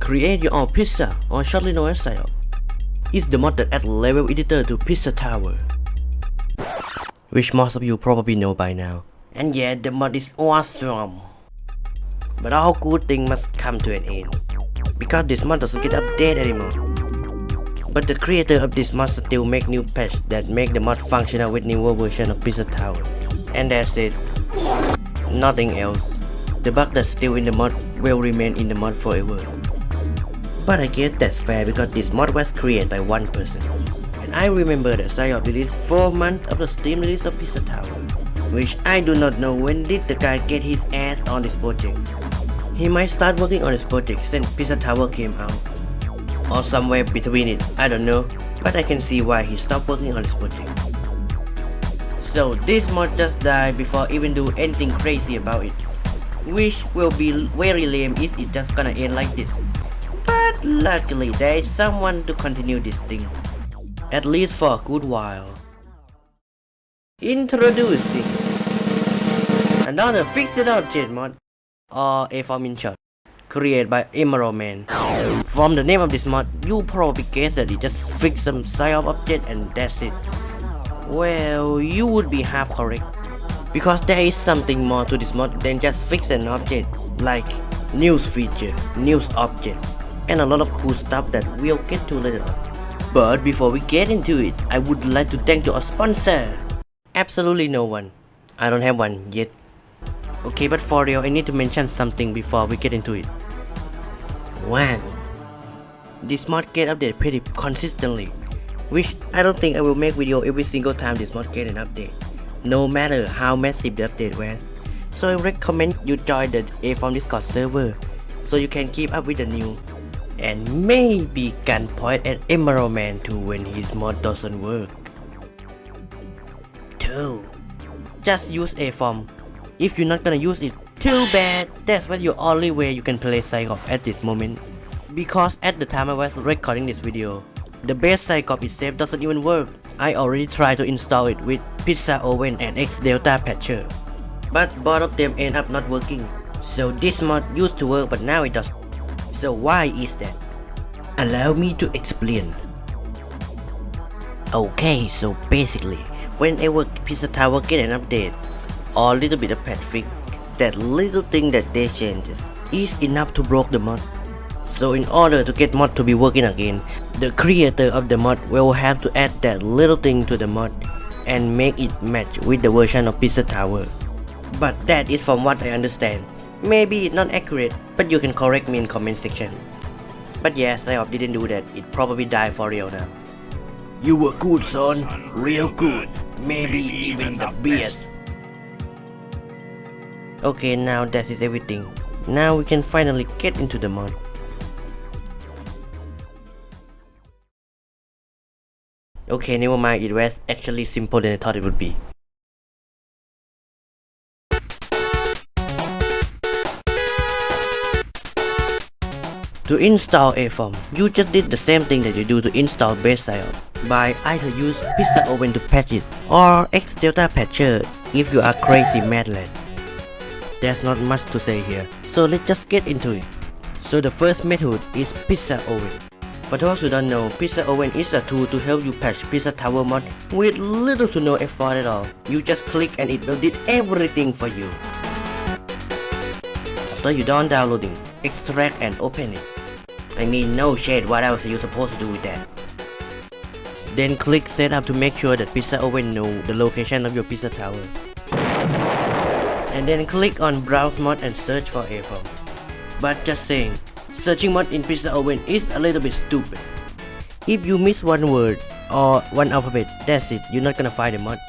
Create your own pizza, or shortly known as CYOP, is the mod that adds level editor to Pizza Tower, which most of you probably know by now. And yeah, the mod is awesome. But all good things must come to an end, because this mod doesn't get updated anymore. But the creator of this mod still make new patch that make the mod functional with newer version of Pizza Tower. And that's it. Nothing else. The bug that's still in the mod will remain in the mod forever. But I guess that's fair because this mod was created by one person. And I remember that CYOP released 4 months of the Steam release of Pizza Tower, which I do not know when did the guy get his ass on this project. He might start working on this project since Pizza Tower came out, or somewhere between it, I don't know, but I can see why he stopped working on this project. So this mod just died before even do anything crazy about it, which will be very lame if it just gonna end like this. But luckily there is someone to continue this thing, at least for a good while. Introducing another fixed object mod, or A.F.O.M in short, created by EmeraldMan. From the name of this mod, you probably guess that it just fixed some CYOP object and that's it. Well, you would be half correct, because there is something more to this mod than just fix an object, like news feature, news object, and a lot of cool stuff that we'll get to later on. But before we get into it, I would like to thank our sponsor. Absolutely no one. I don't have one yet. Okay, but for real, I need to mention something before we get into it. 1. This mod get updated pretty consistently, which I don't think I will make video every single time this mod get an update, no matter how massive the update was. So I recommend you join the A.F.O.M Discord server, so you can keep up with the new, and maybe can point at EmeraldMan too when his mod doesn't work. 2. Just use A.F.O.M. If you're not gonna use it, too bad. That's what your only way you can play CYOP at this moment. Because at the time I was recording this video, the base CYOP itself doesn't even work. I already tried to install it with Pizza Oven and X Delta patcher, but both of them end up not working. So this mod used to work but now it doesn't. So why is that? Allow me to explain. Okay, so basically, whenever Pizza Tower get an update or little bit of patch fix, that little thing that they changes is enough to break the mod. So in order to get mod to be working again, the creator of the mod will have to add that little thing to the mod and make it match with the version of Pizza Tower. But that is from what I understand. Maybe it's not accurate, but you can correct me in comment section. But yeah, CYOP didn't do that. It probably died for real now. You were good, son. Real good. Maybe even the best. Okay, now that is everything. Now we can finally get into the mod. Okay, never mind, it was actually simple than I thought it would be. To install A.F.O.M, you just did the same thing that you do to install base CYOP, by either use Pizza Oven to patch it, or X Delta patcher if you are crazy mad lad. There's not much to say here, so let's just get into it. So the first method is Pizza Oven. For those who don't know, Pizza Oven is a tool to help you patch Pizza Tower mod with little to no effort at all. You just click and it will do everything for you. After you're done downloading, extract and open it. I mean, no shade, what else are you supposed to do with that? Then click setup to make sure that Pizza Oven knows the location of your Pizza Tower. And then click on browse mod and search for A.F.O.M. But just saying, searching mod in Pizza Oven is a little bit stupid. If you miss one word or one alphabet, that's it, you're not gonna find the mod.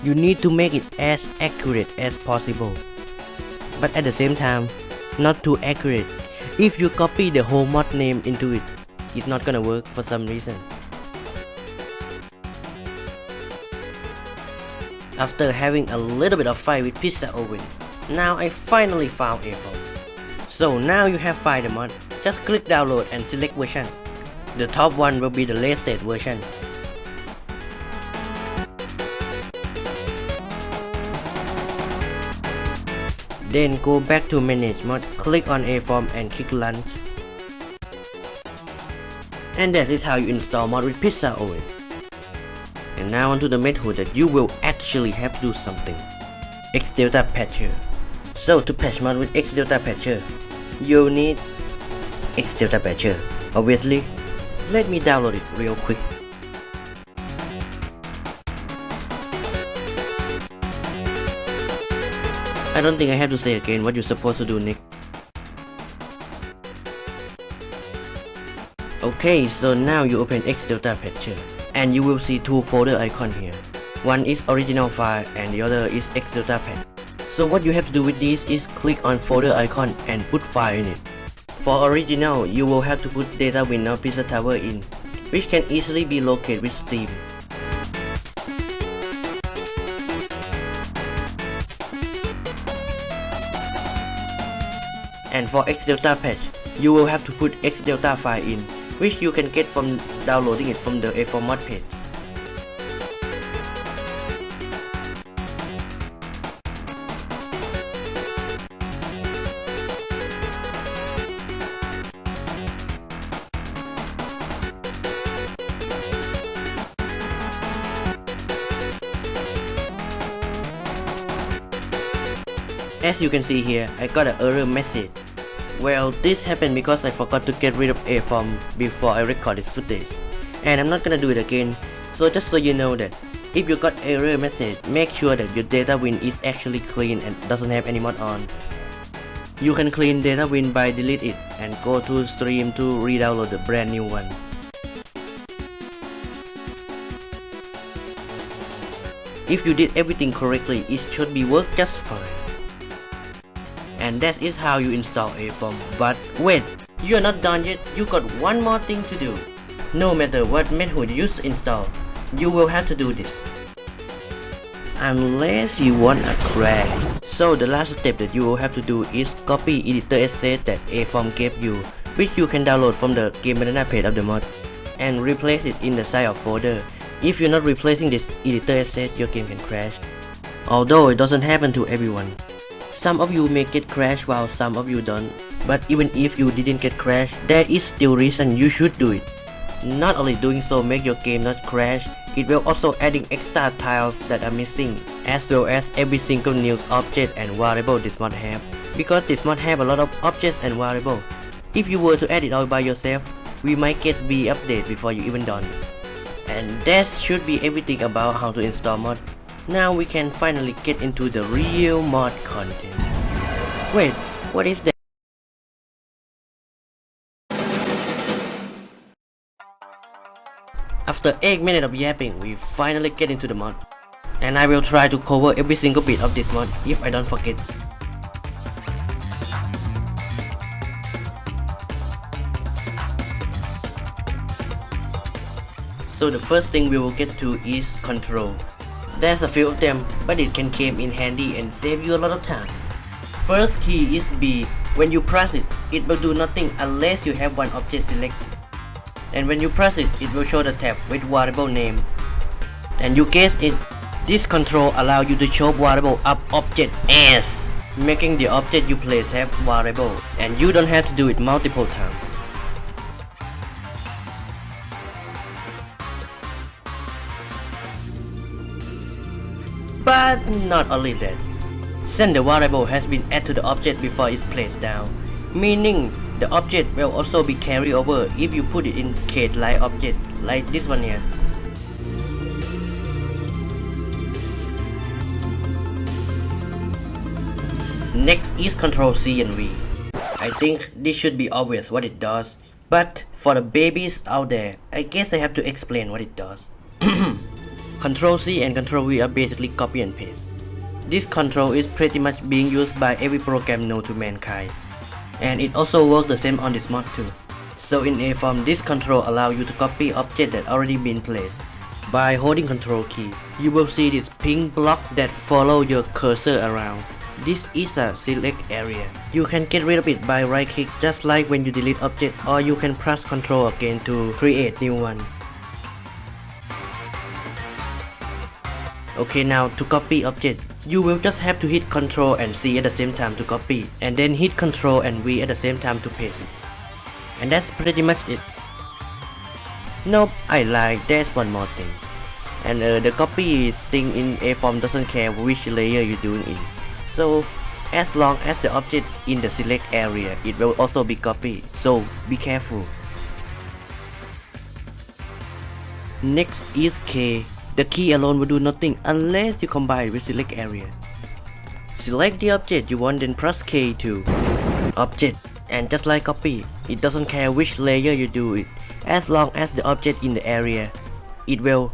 You need to make it as accurate as possible, but at the same time, not too accurate. If you copy the whole mod name into it, it's not gonna work for some reason. After having a little bit of fight with Pizza Oven, now I finally found A.F.O.M. So now you have found the mod, just click download and select version. The top one will be the latest version. Then go back to manage mod, click on A.F.O.M and click launch. And that is how you install mod with Pizza oven. And now onto the method that you will actually have to do something. Xdelta patcher. So to patch mod with Xdelta patcher, you'll need Xdelta patcher, obviously. Let me download it real quick. I don't think I have to say again what you're supposed to do next. Okay, so now you open Xdelta patcher and you will see two folder icon here. One is original file and the other is Xdelta patch. So what you have to do with this is click on folder icon and put file in it. For original, you will have to put data win or pizza tower in, which can easily be located with Steam. And for Xdelta patch, you will have to put Xdelta file in, which you can get from downloading it from the A.F.O.M mod page. As you can see here, I got an error message. Well, this happened because I forgot to get rid of A.F.O.M before I record this footage. And I'm not gonna do it again, so just so you know that if you got error message, make sure that your data win is actually clean and doesn't have any mod on. You can clean data win by delete it and go to stream to re-download the brand new one. If you did everything correctly, it should be work just fine. And that is how you install A.F.O.M. But wait, you're not done yet, you got one more thing to do. No matter what method you use to install, you will have to do this. Unless you want a crash. So the last step that you will have to do is copy editor asset that A.F.O.M gave you, which you can download from the Game Banana page of the mod, and replace it in the CYOP folder. If you're not replacing this editor asset, your game can crash. Although it doesn't happen to everyone. Some of you may get crashed while some of you don't, but even if you didn't get crashed, there is still reason you should do it. Not only doing so make your game not crash, it will also adding extra tiles that are missing, as well as every single new object and variable this mod have, because this mod have a lot of objects and variable. If you were to add it all by yourself, we might get V update before you even done. And that should be everything about how to install mod. Now we can finally get into the real mod content. Wait, what is that? After 8 minutes of yapping, we finally get into the mod. And I will try to cover every single bit of this mod if I don't forget. So the first thing we will get to is control. There's a few of them, but it can come in handy and save you a lot of time. First key is B. When you press it, it will do nothing unless you have one object selected. And when you press it, it will show the tab with variable name. And you guessed it, this control allows you to show variable up object as, making the object you place have variable, and you don't have to do it multiple times. But not only that, since the variable has been added to the object before it's placed down, meaning the object will also be carried over if you put it in case like object, like this one here. Next is Control C and V. I think this should be obvious what it does, but for the babies out there, I guess I have to explain what it does. Control C and Control V are basically copy and paste. This control is pretty much being used by every program known to mankind, and it also works the same on this mod too. So in A.F.O.M, this control allows you to copy object that already been placed. By holding Control key, you will see this pink block that follow your cursor around. This is a select area. You can get rid of it by right click just like when you delete object, or you can press Control again to create new one. Okay, now to copy object, you will just have to hit Ctrl and C at the same time to copy, and then hit Ctrl and V at the same time to paste it. And that's pretty much it. Nope, I lied, there's one more thing. And the copy thing in A.F.O.M doesn't care which layer you're doing in. So as long as the object in the select area, it will also be copied, so be careful. Next is K. The key alone will do nothing unless you combine with select area. Select the object you want, then press K to object, and just like copy, it doesn't care which layer you do it, as long as the object in the area, it will.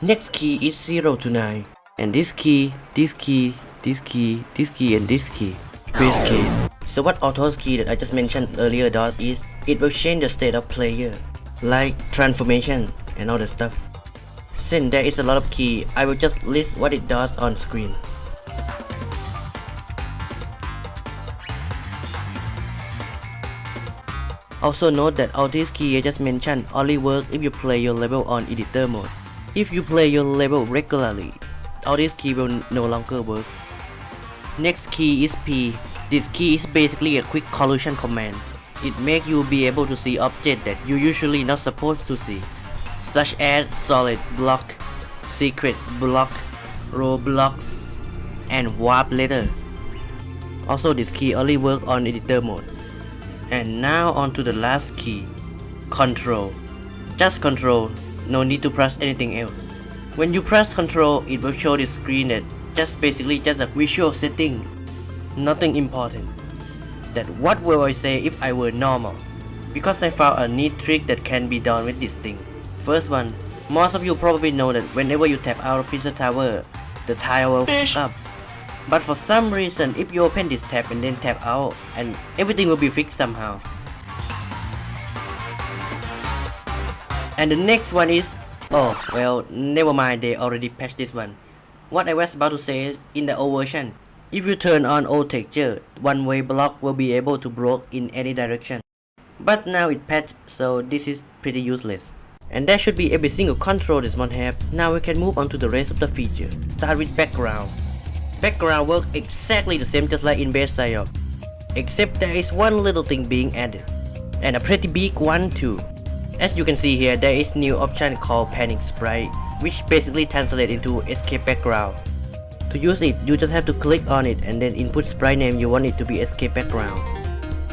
Next key is 0 to 9, and this key, this key, this key, this key, and this key, base key. So what autos key that I just mentioned earlier does is, it will change the state of player, like transformation and all that stuff. Since there is a lot of key, I will just list what it does on screen. Also note that all these keys I just mentioned only work if you play your level on editor mode. If you play your level regularly, all these keys will no longer work. Next key is P. This key is basically a quick collision command. It makes you be able to see objects that you usually not supposed to see, such as solid block, secret block, row blocks, and warp letter. Also this key only works on editor mode. And now on to the last key, control. Just control, no need to press anything else. When you press control, it will show the screen that basically just a visual setting, nothing important. That what will I say if I were normal? Because I found a neat trick that can be done with this thing. First one, most of you probably know that whenever you tap out of Pizza Tower, the tile will f up. But for some reason, if you open this tab and then tap out, and everything will be fixed somehow. And the next one is, oh well, never mind, they already patched this one. What I was about to say is, in the old version, if you turn on old texture, one-way block will be able to block in any direction. But now it patched, so this is pretty useless. And that should be every single control this mod have. Now we can move on to the rest of the feature. Start with background. Background works exactly the same just like in base CYOP, except there is one little thing being added, and a pretty big one too. As you can see here, there is new option called panic sprite, which basically translates into escape background. To use it, you just have to click on it and then input sprite name you want it to be escape background.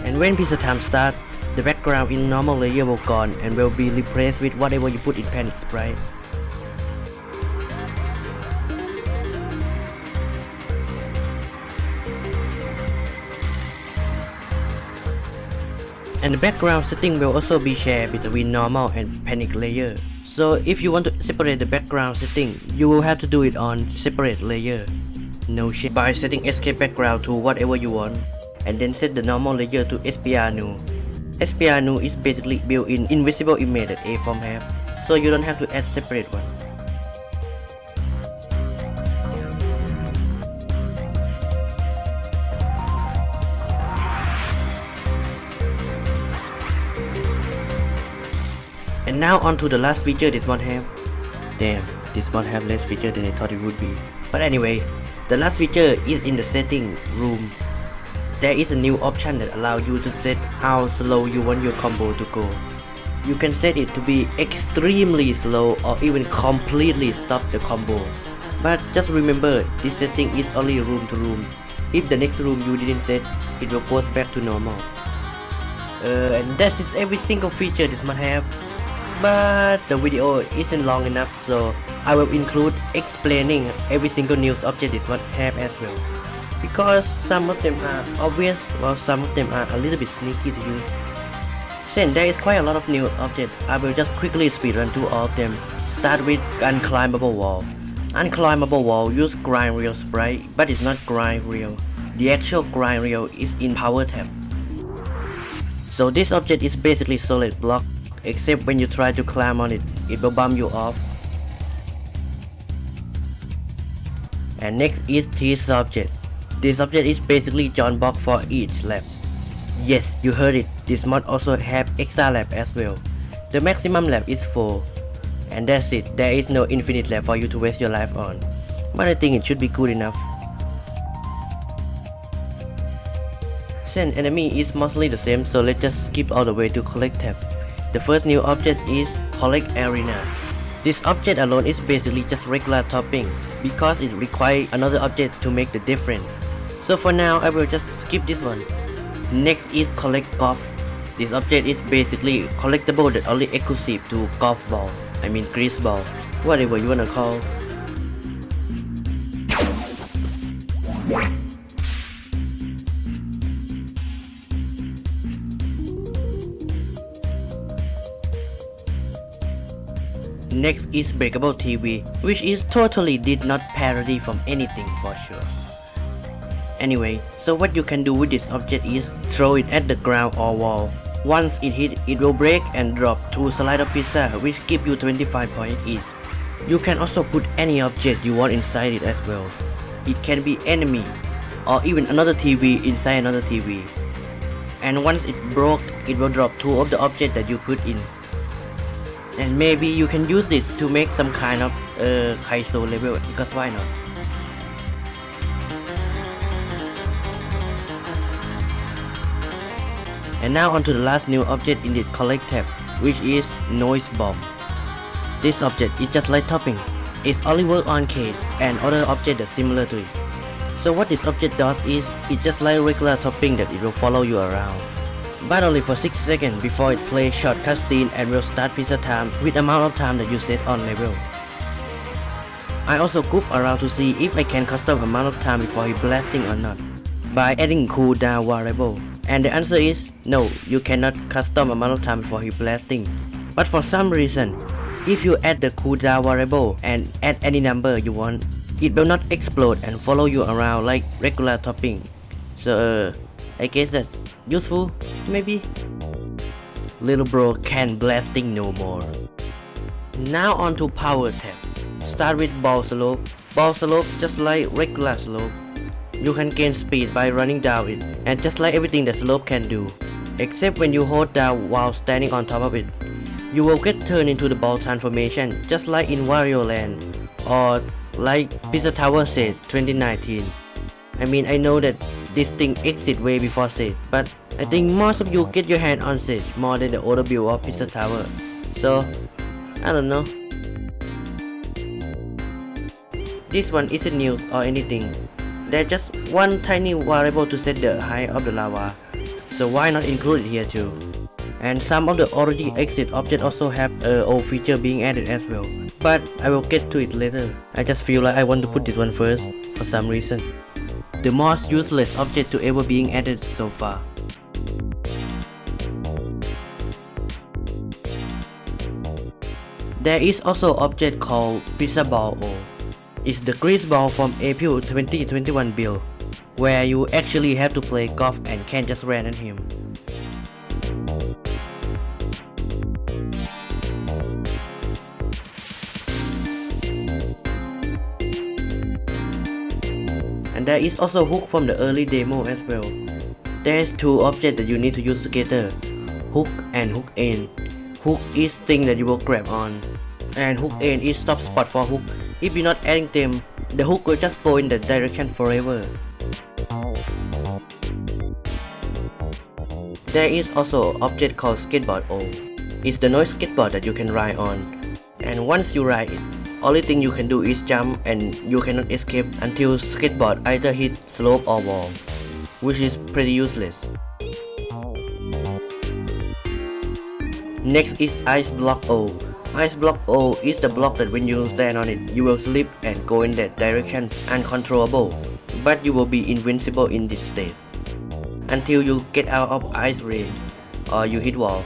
And when pizza time starts, the background in normal layer will gone and will be replaced with whatever you put in panic sprite. And the background setting will also be shared between normal and panic layer. So if you want to separate the background setting, you will have to do it on separate layer. No shit. By setting escape background to whatever you want, and then set the normal layer to SPR new. SPR new is basically built-in invisible image that A.F.O.M have, so you don't have to add separate one. And now on to the last feature this mod have. Damn, this mod have less feature than I thought it would be. But anyway, the last feature is in the setting room. There is a new option that allows you to set how slow you want your combo to go. You can set it to be extremely slow or even completely stop the combo. But just remember, this setting is only room to room. If the next room you didn't set, it will go back to normal. And that is every single feature this mod have. But the video isn't long enough, so I will include explaining every single news object this mod have as well. Because some of them are obvious, while some of them are a little bit sneaky to use. Since there is quite a lot of news objects, I will just quickly speedrun through all of them. Start with unclimbable wall. Unclimbable wall use grind rail sprite, but it's not grind rail. The actual grind rail is in power tab. So this object is basically solid block, except when you try to climb on it, it will bump you off. And next is this object. This object is basically John box for each lap. Yes, you heard it, this mod also have extra lap as well. The maximum lap is 4. And that's it, there is no infinite lap for you to waste your life on. But I think it should be good enough. Since enemy is mostly the same, so let's just skip all the way to collect tab. The first new object is Collect Arena. This object alone is basically just regular topping because it requires another object to make the difference. So for now I will just skip this one. Next is Collect Golf. This object is basically collectible that only exclusive to golf ball, grease ball, whatever you wanna call. Next is Breakable TV, which is totally did not parody from anything for sure. Anyway, so what you can do with this object is throw it at the ground or wall. Once it hit, it will break and drop 2 slider pizza, which give you 25 points each. You can also put any object you want inside it as well. It can be enemy, or even another TV inside another TV. And once it broke, it will drop 2 of the objects that you put in. And maybe you can use this to make some kind of Kaizo level, because why not? And now on to the last new object in the Collect tab, which is Noise Bomb. This object is just like topping. It's only work on cage and other objects that's similar to it. So what this object does is, it's just like regular topping that it will follow you around, but only for 6 seconds before it plays short cutscene and will start pizza time with amount of time that you set on level. I also goof around to see if I can custom amount of time before he blasting or not, by adding cooldown variable. And the answer is no, you cannot custom amount of time before he blasting. But for some reason, if you add the cooldown variable and add any number you want, it will not explode and follow you around like regular topping. So I guess that's useful, maybe? Little bro can't blasting no more. Now on to Power tab. Start with Ball Slope. Ball Slope just like regular slope. You can gain speed by running down it, and just like everything that slope can do, except when you hold down while standing on top of it, you will get turned into the ball transformation, just like in Wario Land, or like Pizza Tower said 2019. I know that this thing exists way before Sage, but I think most of you get your hand on Sage more than the older build of Pizza Tower. So, I don't know. This one isn't news or anything. There's just one tiny variable to set the height of the lava, so why not include it here too? And some of the already exit objects also have a old feature being added as well, but I will get to it later. I just feel like I want to put this one first for some reason. The most useless object to ever being added so far. There is also an object called Pizza Ball O. It's the grease ball from April 2021 build, where you actually have to play golf and can't just run at him. And there is also hook from the early demo as well. There's 2 objects that you need to use together, hook and hook end. Hook is thing that you will grab on, and hook end is stop spot for hook. If you're not adding them, the hook will just go in that direction forever. There is also an object called Skateboard O. It's the noise skateboard that you can ride on, and once you ride it, only thing you can do is jump and you cannot escape until skateboard either hit slope or wall, which is pretty useless. Next is Ice Block O. Ice Block O is the block that when you stand on it, you will slip and go in that direction uncontrollable, but you will be invincible in this state until you get out of ice rain or you hit wall.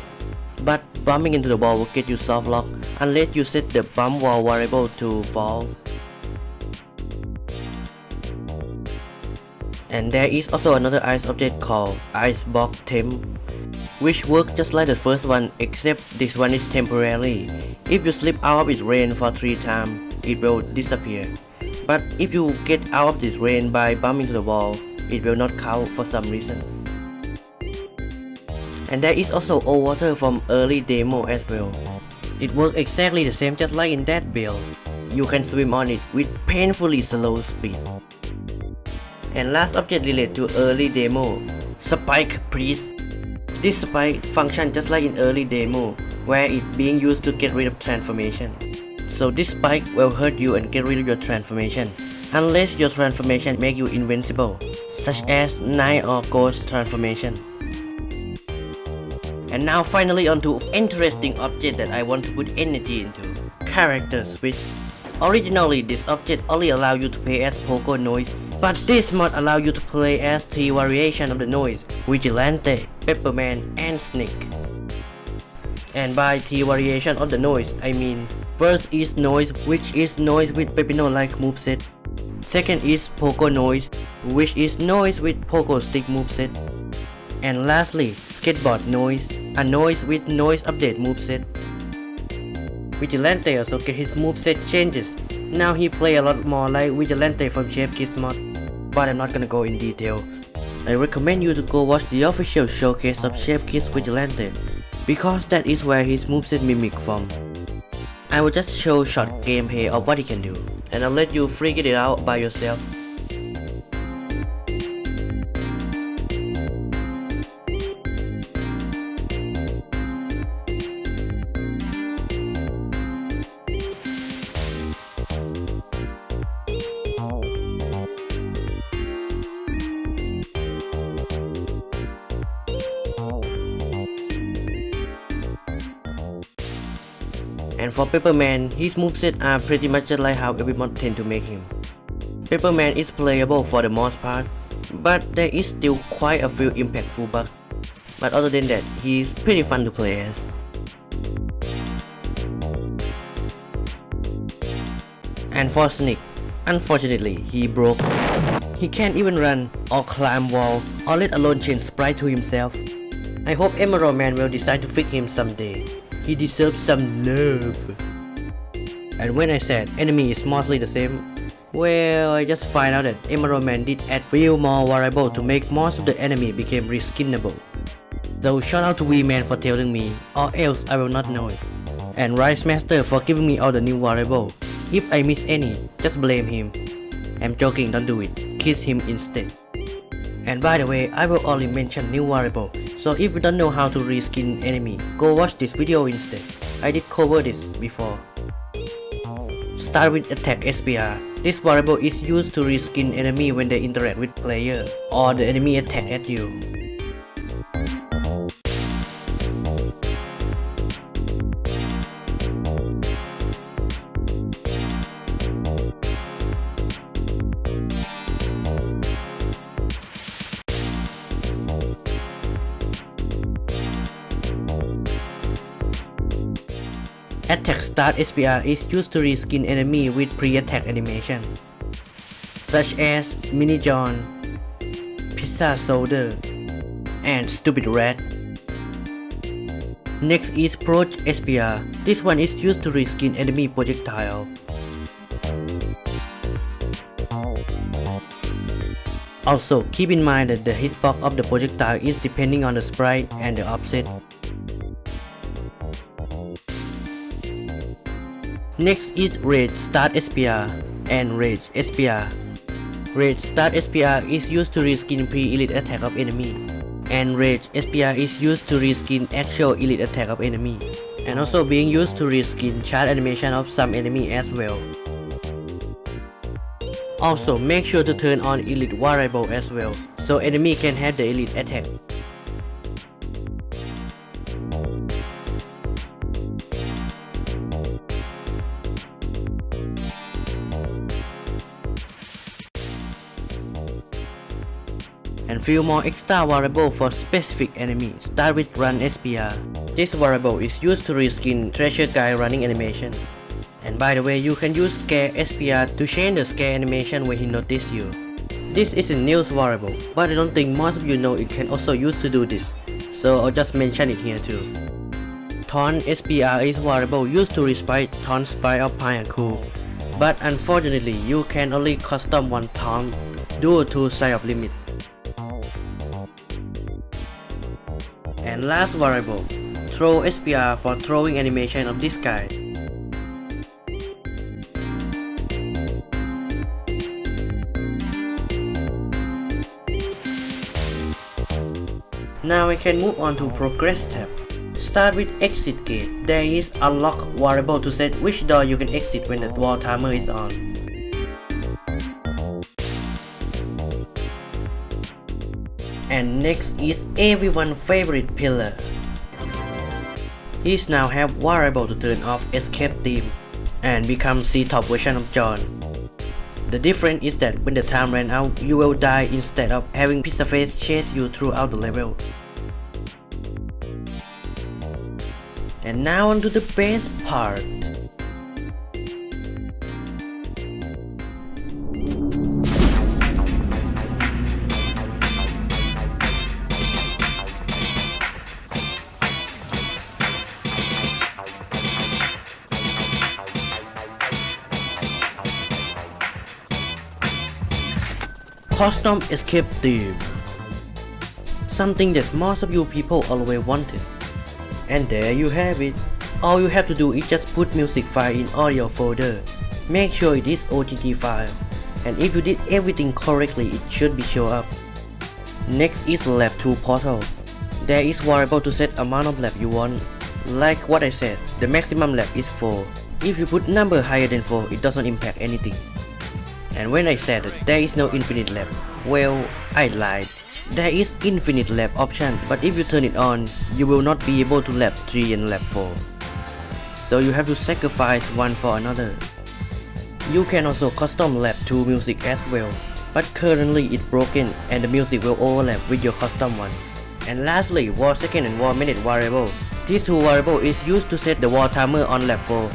But bumping into the wall will get you soft lock unless you set the bump wall variable to false. And there is also another ice object called Ice Block Temp, which works just like the first one, except this one is temporary. If you slip out of its rain for 3 times, it will disappear. But if you get out of this rain by bumping to the wall, it will not count for some reason. And there is also old water from early demo as well. It works exactly the same just like in that build. You can swim on it with painfully slow speed. And last object related to early demo, Spike Priest. This spike functions just like in early demo, where it's being used to get rid of transformation. So this spike will hurt you and get rid of your transformation, unless your transformation make you invincible, such as Night or Ghost transformation. And now finally onto interesting object that I want to put energy into, character switch. Originally this object only allow you to play as Pogo Noise, but this mod allow you to play as 3 variation of the Noise, Vigilante, Pepperman and Snake. And by 3 variation of the Noise, I mean first is Noise, which is Noise with Pepino-like moveset. Second is Pogo Noise, which is Noise with Pogo Stick moveset. And lastly, Skateboard Noise, a Noise with Noise Update moveset. Vigilante also get his moveset changes. Now he play a lot more like Vigilante from CYOP mod, but I'm not gonna go in detail. I recommend you to go watch the official showcase of CYOP Vigilante, because that is where his moveset mimic from. I will just show short gameplay of what he can do, and I'll let you figure it out by yourself. And for Pepperman, his moveset are pretty much just like how every mod tend to make him. Pepperman is playable for the most part, but there is still quite a few impactful bugs. But other than that, he's pretty fun to play as. And for Snake, unfortunately he broke. He can't even run or climb wall or let alone change sprite to himself. I hope EmeraldMan will decide to fix him someday. He deserves some love. And when I said enemy is mostly the same, well, I just find out that EmeraldMan did add few more variables to make most of the enemy became reskinnable. So shout out to V-Man for telling me, or else I will not know it. And Rice Master for giving me all the new variables. If I miss any, just blame him. I'm joking, don't do it. Kiss him instead. And by the way, I will only mention new variable, so if you don't know how to reskin enemy, go watch this video instead. I did cover this before. Start with attack SPR. This variable is used to reskin enemy when they interact with player, or the enemy attack at you. Attack Start SPR is used to reskin enemy with pre-attack animation, such as Mini John, Pizza Soldier, and Stupid Rat. Next is Approach SPR. This one is used to reskin enemy projectile. Also, keep in mind that the hitbox of the projectile is depending on the sprite and the offset. Next is Rage Start SPR and Rage SPR. Rage Start SPR is used to reskin pre-elite attack of enemy, and Rage SPR is used to reskin actual elite attack of enemy, and also being used to reskin charge animation of some enemy as well. Also make sure to turn on elite variable as well, so enemy can have the elite attack. And few more extra variable for specific enemy. Start with Run SPR. This variable is used to reskin Treasure Guy running animation. And by the way, you can use Scare SPR to change the scare animation when he notices you. This is a news variable, but I don't think most of you know it can also use to do this, so I'll just mention it here too. Taunt SPR is variable used to respite taunt sprite of Pine and Cool, but unfortunately you can only custom one taunt due to CYOP limit. And last variable, Throw SPR for throwing animation of this guy. Now we can move on to Progress tab. Start with exit gate. There is unlock variable to set which door you can exit when the wall timer is on. And next is everyone's favorite pillar. He's now have variable to turn off escape theme and become CYOP version of John. The difference is that when the time ran out, you will die instead of having becuase chase you throughout the level. And now on to the best part. Custom escape theme. Something that most of you people always wanted. And there you have it. All you have to do is just put music file in audio folder. Make sure it is OGG file. And if you did everything correctly, it should be show up. Next is lab 2 portal. There is variable to set amount of lab you want. Like what I said, the maximum lab is 4. If you put number higher than 4, it doesn't impact anything. And when I said that there is no infinite lab, well, I lied. There is infinite lab option, but if you turn it on, you will not be able to lab 3 and lab 4. So you have to sacrifice one for another. You can also custom lab 2 music as well, but currently it's broken and the music will overlap with your custom one. And lastly, war second and war minute variable. These two variables is used to set the war timer on lab 4.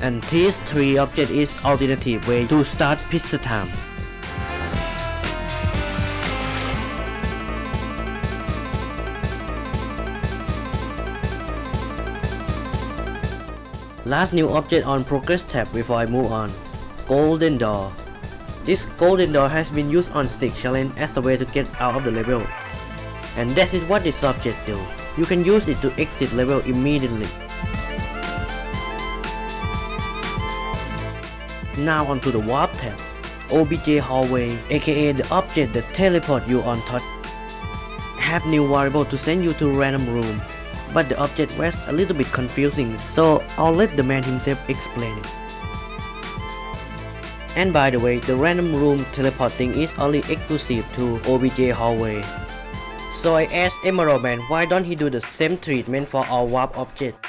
And these 3 objects is alternative way to start pizza time. Last new object on progress tab before I move on. Golden door. This golden door has been used on stick challenge as a way to get out of the level. And that is what this object do. You can use it to exit level immediately. Now onto the warp tab. OBJ hallway, aka the object that teleport you on touch. Have new variable to send you to random room, but the object was a little bit confusing, so I'll let the man himself explain it. And by the way, the random room teleporting is only exclusive to OBJ hallway. So I asked EmeraldMan why don't he do the same treatment for all warp objects.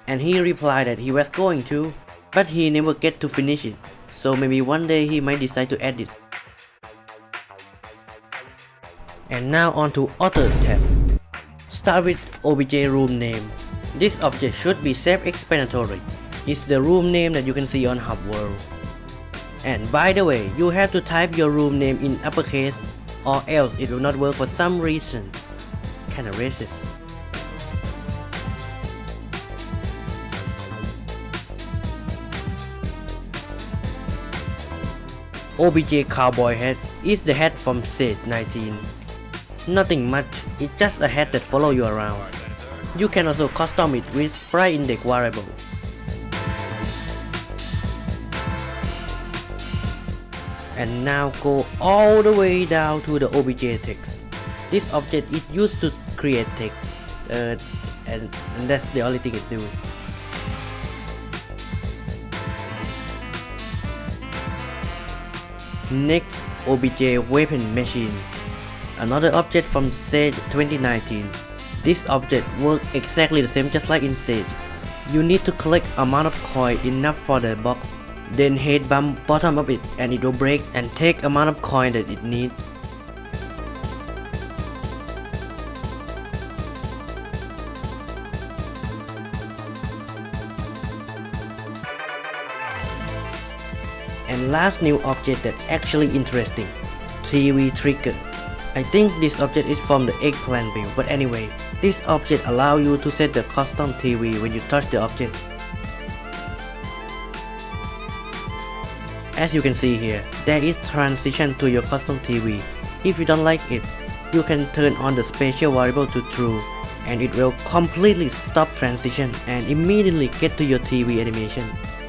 And he replied that he was going to, but he never get to finish it, so maybe one day he might decide to add it. And now on to Author tab. Start with OBJ room name. This object should be self-explanatory. It's the room name that you can see on Hub World. And by the way, you have to type your room name in uppercase or else it will not work for some reason. Kinda racist. OBJ cowboy hat is the hat from Sage 19. Nothing much, it's just a hat that follows you around. You can also custom it with sprite index variable. And now go all the way down to the OBJ text. This object is used to create text, and that's the only thing it do. Next, OBJ weapon machine. Another object from Sage 2019. This object works exactly the same just like in Sage. You need to collect amount of coin enough for the box, then head bump bottom of it and it will break and take amount of coin that it needs. And last new object that actually interesting, TV trigger. I think this object is from the eggplant build, but anyway, this object allows you to set the custom TV when you touch the object. As you can see here, there is transition to your custom TV. If you don't like it, you can turn on the spatial variable to true, and it will completely stop transition and immediately get to your TV animation.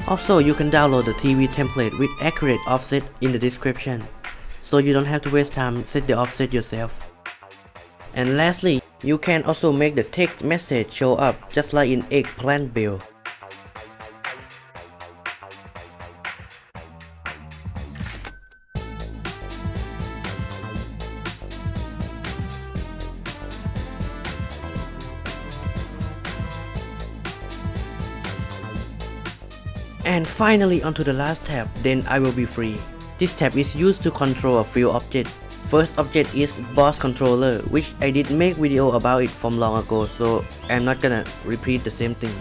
Also, you can download the TV template with accurate offset in the description, so you don't have to waste time set the offset yourself. And lastly, you can also make the text message show up just like in eggplant build. And finally onto the last tab, then I will be free. This tab is used to control a few objects. First object is boss controller, which I did make video about it from long ago, so I'm not gonna repeat the same thing.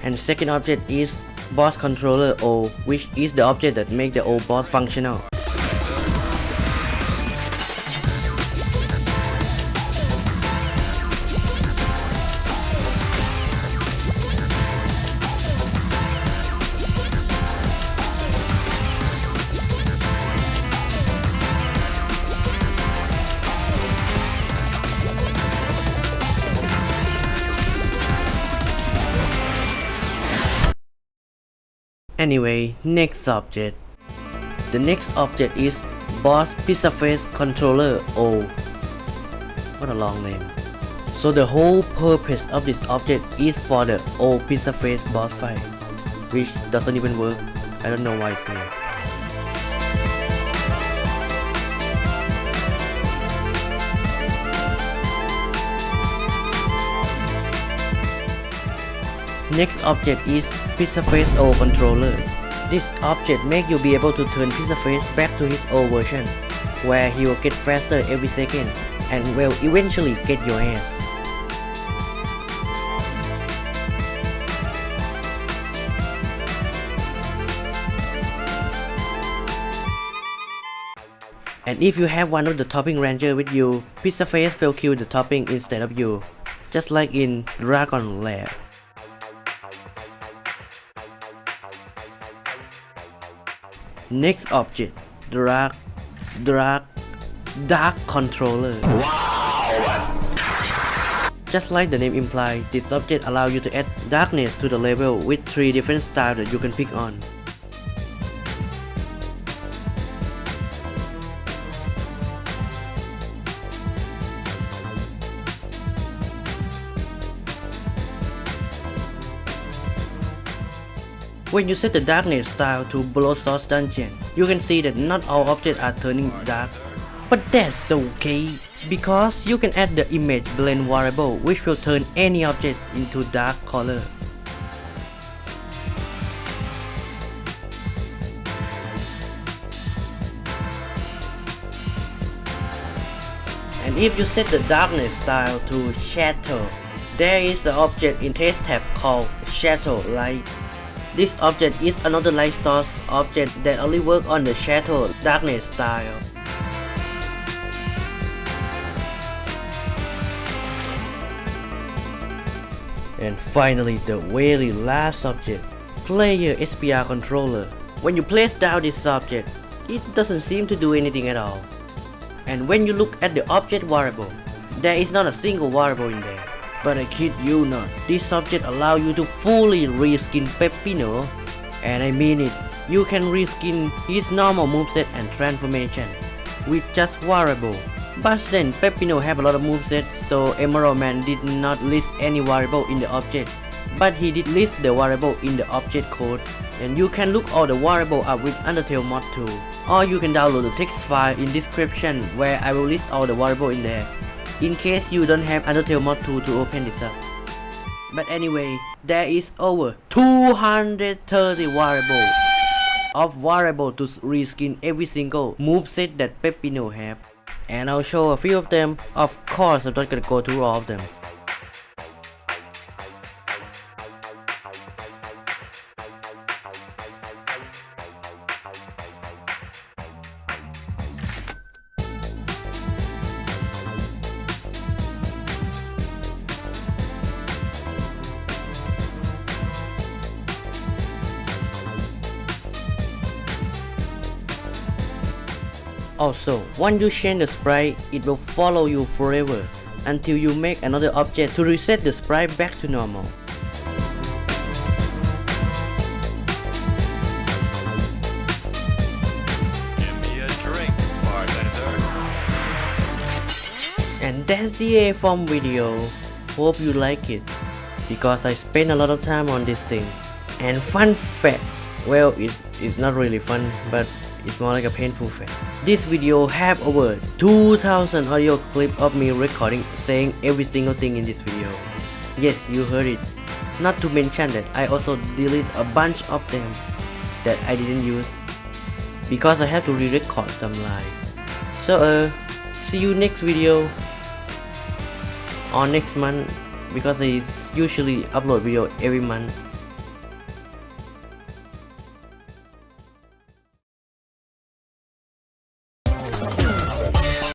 And second object is boss controller O, which is the object that make the O boss functional. Anyway, next object. The next object is boss pizza face controller O. What a long name. So the whole purpose of this object is for the O pizza face boss fight, which doesn't even work. I don't know why it's here. Next object is Pizza Face O controller. This object make you be able to turn Pizza Face back to his old version, where he will get faster every second and will eventually get your ass. And if you have one of the topping ranger with you, Pizza Face will kill the topping instead of you, just like in Dragon Lair. Next object, Dark Controller. Wow. Just like the name implies, this object allows you to add darkness to the level with 3 different styles that you can pick on. When you set the darkness style to Blood Source Dungeon, you can see that not all objects are turning dark. But that's okay, because you can add the image blend variable which will turn any object into dark color. And if you set the darkness style to Shadow, there is an object in Test tab called Shadow Light. This object is another light source object that only works on the shadow darkness style. And finally, the very last object, player SPR controller. When you place down this object, it doesn't seem to do anything at all. And when you look at the object variable, there is not a single variable in there. But I kid you not, this object allows you to fully reskin Peppino, and I mean it. You can reskin his normal moveset and transformation with just variable. But then Peppino have a lot of movesets, so EmeraldMan did not list any variable in the object, but he did list the variable in the object code. And you can look all the variable up with Undertale mod tool, or you can download the text file in description where I will list all the variable in there, in case you don't have Undertale mod tool to open this up. But anyway, there is over 230 variable to reskin every single moveset that Peppino have. And I'll show a few of them. Of course, I'm not gonna go through all of them. Also, once you change the sprite, it will follow you forever until you make another object to reset the sprite back to normal. And that's the A.F.O.M video. Hope you like it, because I spent a lot of time on this thing. And fun fact, well, it's not really fun, but it's more like a painful fact. This video have over 2000 audio clip of me recording saying every single thing in this video. Yes, you heard it. Not to mention that I also delete a bunch of them that I didn't use because I have to re-record some live. So see you next video or next month, because I usually upload video every month.